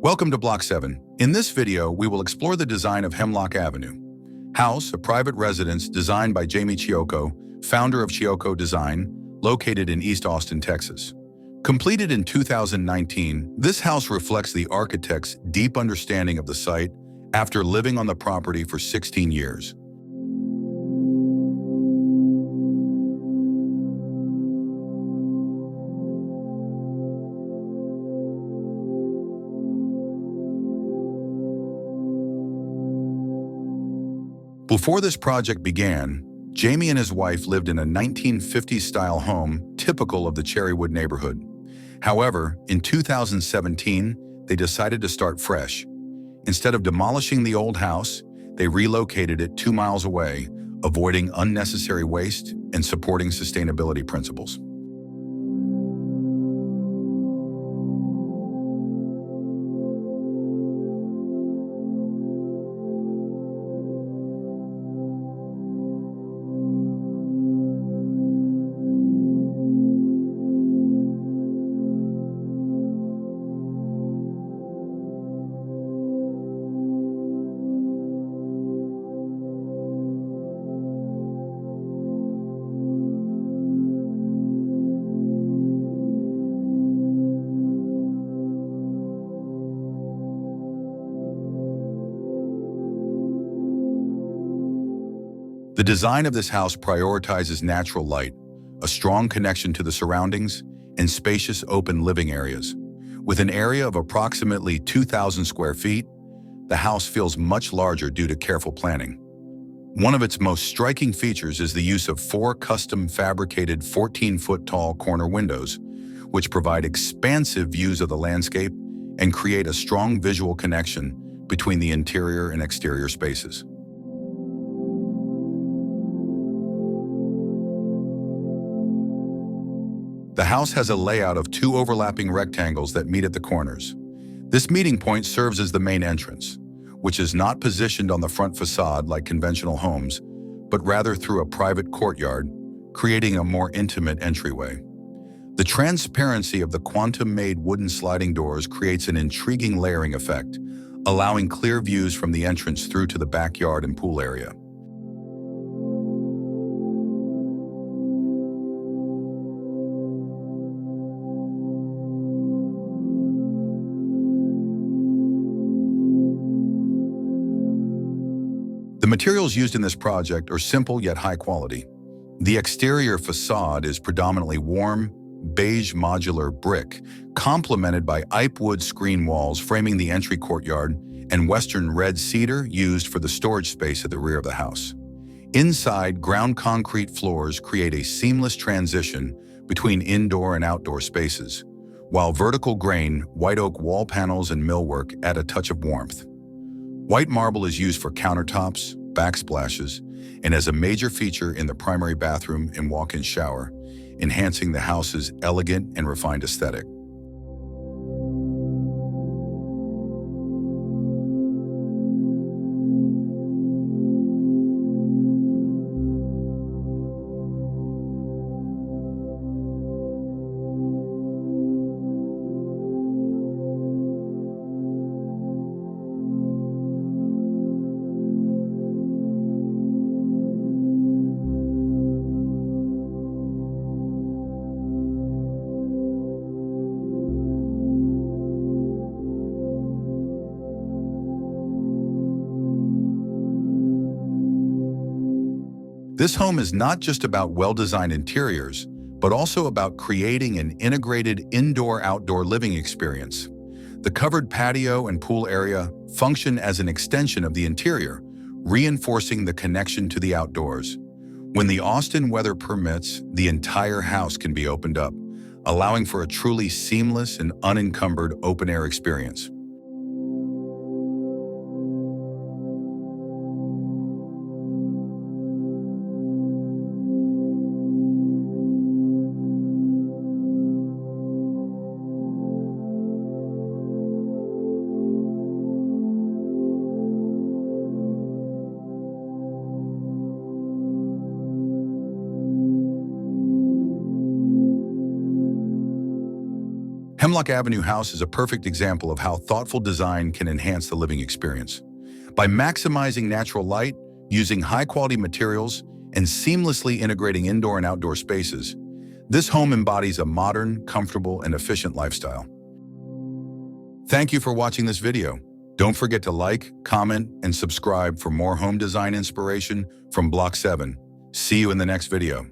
Welcome to Block 7. In this video, we will explore the design of Hemlock Avenue. House, a private residence designed by Chioco, founder of Chioco Design, located in East Austin, Texas. Completed in 2019, this house reflects the architect's deep understanding of the site after living on the property for 16 years. Before this project began, Jamie and his wife lived in a 1950s-style home typical of the Cherrywood neighborhood. However, in 2017, they decided to start fresh. Instead of demolishing the old house, they relocated it 2 miles away, avoiding unnecessary waste and supporting sustainability principles. The design of this house prioritizes natural light, a strong connection to the surroundings, and spacious open living areas. With an area of approximately 2,000 square feet, the house feels much larger due to careful planning. One of its most striking features is the use of 4 custom fabricated 14-foot-tall corner windows, which provide expansive views of the landscape and create a strong visual connection between the interior and exterior spaces. The house has a layout of 2 overlapping rectangles that meet at the corners. This meeting point serves as the main entrance, which is not positioned on the front facade like conventional homes, but rather through a private courtyard, creating a more intimate entryway. The transparency of the quantum-made wooden sliding doors creates an intriguing layering effect, allowing clear views from the entrance through to the backyard and pool area. The materials used in this project are simple yet high quality. The exterior facade is predominantly warm, beige modular brick, complemented by wood screen walls framing the entry courtyard and western red cedar used for the storage space at the rear of the house. Inside, ground concrete floors create a seamless transition between indoor and outdoor spaces, while vertical grain, white oak wall panels and millwork add a touch of warmth. White marble is used for countertops, backsplashes, and as a major feature in the primary bathroom and walk-in shower, enhancing the house's elegant and refined aesthetic. This home is not just about well-designed interiors, but also about creating an integrated indoor-outdoor living experience. The covered patio and pool area function as an extension of the interior, reinforcing the connection to the outdoors. When the Austin weather permits, the entire house can be opened up, allowing for a truly seamless and unencumbered open-air experience. Hemlock Avenue house is a perfect example of how thoughtful design can enhance the living experience. By maximizing natural light, using high-quality materials, and seamlessly integrating indoor and outdoor spaces, this home embodies a modern, comfortable, and efficient lifestyle. Thank you for watching this video. Don't forget to like, comment, and subscribe for more home design inspiration from Block 7. See you in the next video.